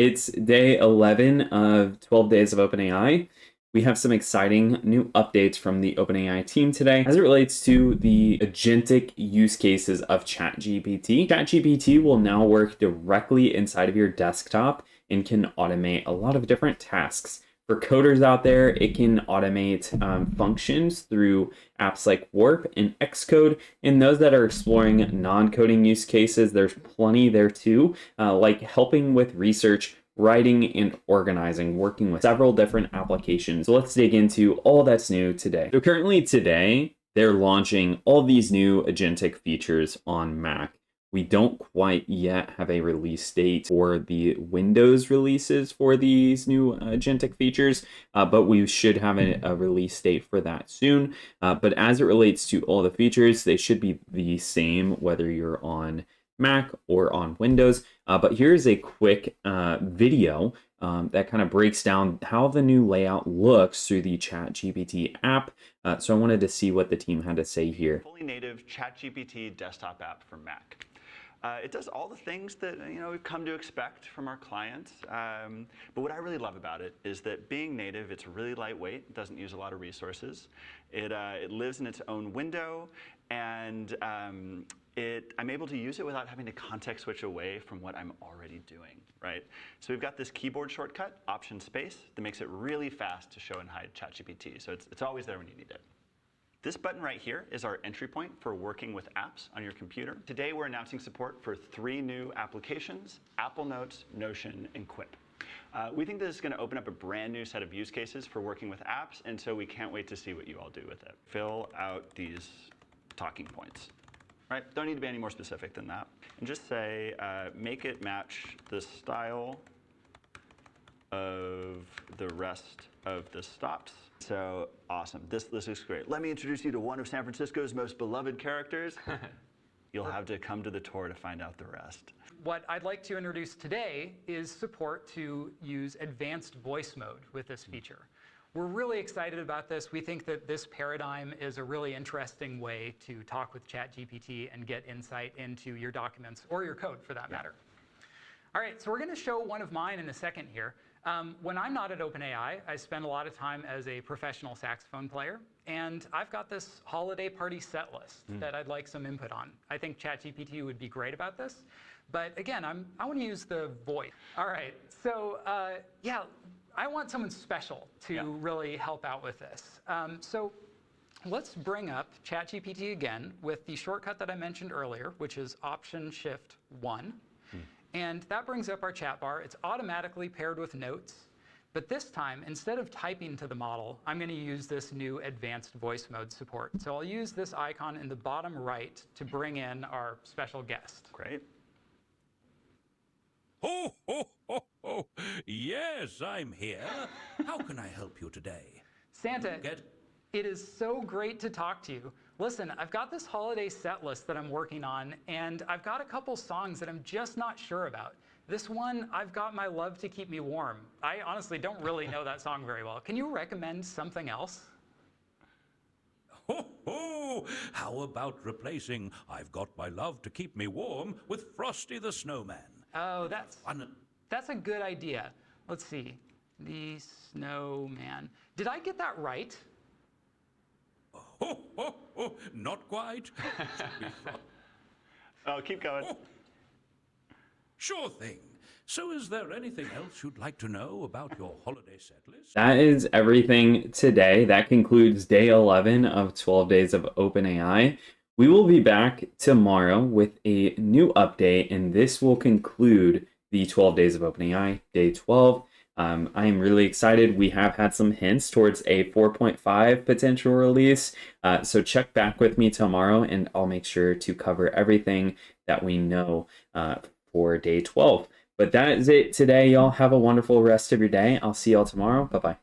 It's day 11 of 12 days of OpenAI. We have some exciting new updates from the OpenAI team today as it relates to the agentic use cases of ChatGPT. ChatGPT will now work directly inside of your desktop and can automate a lot of different tasks. For coders out there, it can automate functions through apps like Warp and Xcode. And those that are exploring non-coding use cases, there's plenty there too, like helping with research, writing, and organizing, working with several different applications. So let's dig into all that's new today. So currently today, they're launching all these new agentic features on Mac. We don't quite yet have a release date for the Windows releases for these new agentic features, but we should have a release date for that soon. But as it relates to all the features, they should be the same whether you're on Mac or on Windows. But here's a quick video that kind of breaks down how the new layout looks through the ChatGPT app. So I wanted to see what the team had to say here. Fully native ChatGPT desktop app for Mac. It does all the things that we've come to expect from our clients. But what I really love about it is that being native, it's really lightweight. It doesn't use a lot of resources. It lives in its own window, and I'm able to use it without having to context switch away from what I'm already doing, right? So we've got this keyboard shortcut, Option Space, that makes it really fast to show and hide ChatGPT. So it's always there when you need it. This button right here is our entry point for working with apps on your computer. Today we're announcing support for 3 new applications: Apple Notes, Notion, and Quip. We think this is going to open up a brand new set of use cases for working with apps, and so we can't wait to see what you all do with it. Fill out these talking points. Right? Don't need to be any more specific than that. And just say, make it match the style of the rest of the stops. So awesome. This looks great. Let me introduce you to one of San Francisco's most beloved characters. You'll have to come to the tour to find out the rest. What I'd like to introduce today is support to use advanced voice mode with this feature. We're really excited about this. We think that this paradigm is a really interesting way to talk with ChatGPT and get insight into your documents or your code for that matter. All right, so we're going to show one of mine in a second here. When I'm not at OpenAI, I spend a lot of time as a professional saxophone player, and I've got this holiday party set list that I'd like some input on. I think ChatGPT would be great about this, but again, I want to use the voice. All right, so yeah, I want someone special to really help out with this. So let's bring up ChatGPT again with the shortcut that I mentioned earlier, which is Option-Shift-1. And that brings up our chat bar. It's automatically paired with notes. But this time, instead of typing to the model, I'm going to use this new advanced voice mode support. So I'll use this icon in the bottom right to bring in our special guest. Great. Ho, ho, ho, ho. Yes, I'm here. How can I help you today? Santa, it is so great to talk to you. Listen, I've got this holiday set list that I'm working on, and I've got a couple songs that I'm just not sure about. This one, I've got My Love to Keep Me Warm. I honestly don't really know that song very well. Can you recommend something else? Ho, ho. How about replacing I've Got My Love to Keep Me Warm with Frosty the Snowman? Oh, that's a good idea. Let's see. The Snowman. Did I get that right? Oh, oh, oh, not quite. Oh, keep going. Oh. Sure thing. So is there anything else you'd like to know about your holiday set list? That is everything today. That concludes day 11 of 12 days of OpenAI. We will be back tomorrow with a new update, and this will conclude the 12 days of OpenAI, day 12. I am really excited. We have had some hints towards a 4.5 potential release. So check back with me tomorrow, and I'll make sure to cover everything that we know for day 12. But that is it today, y'all. Have a wonderful rest of your day. I'll see y'all tomorrow. Bye-bye.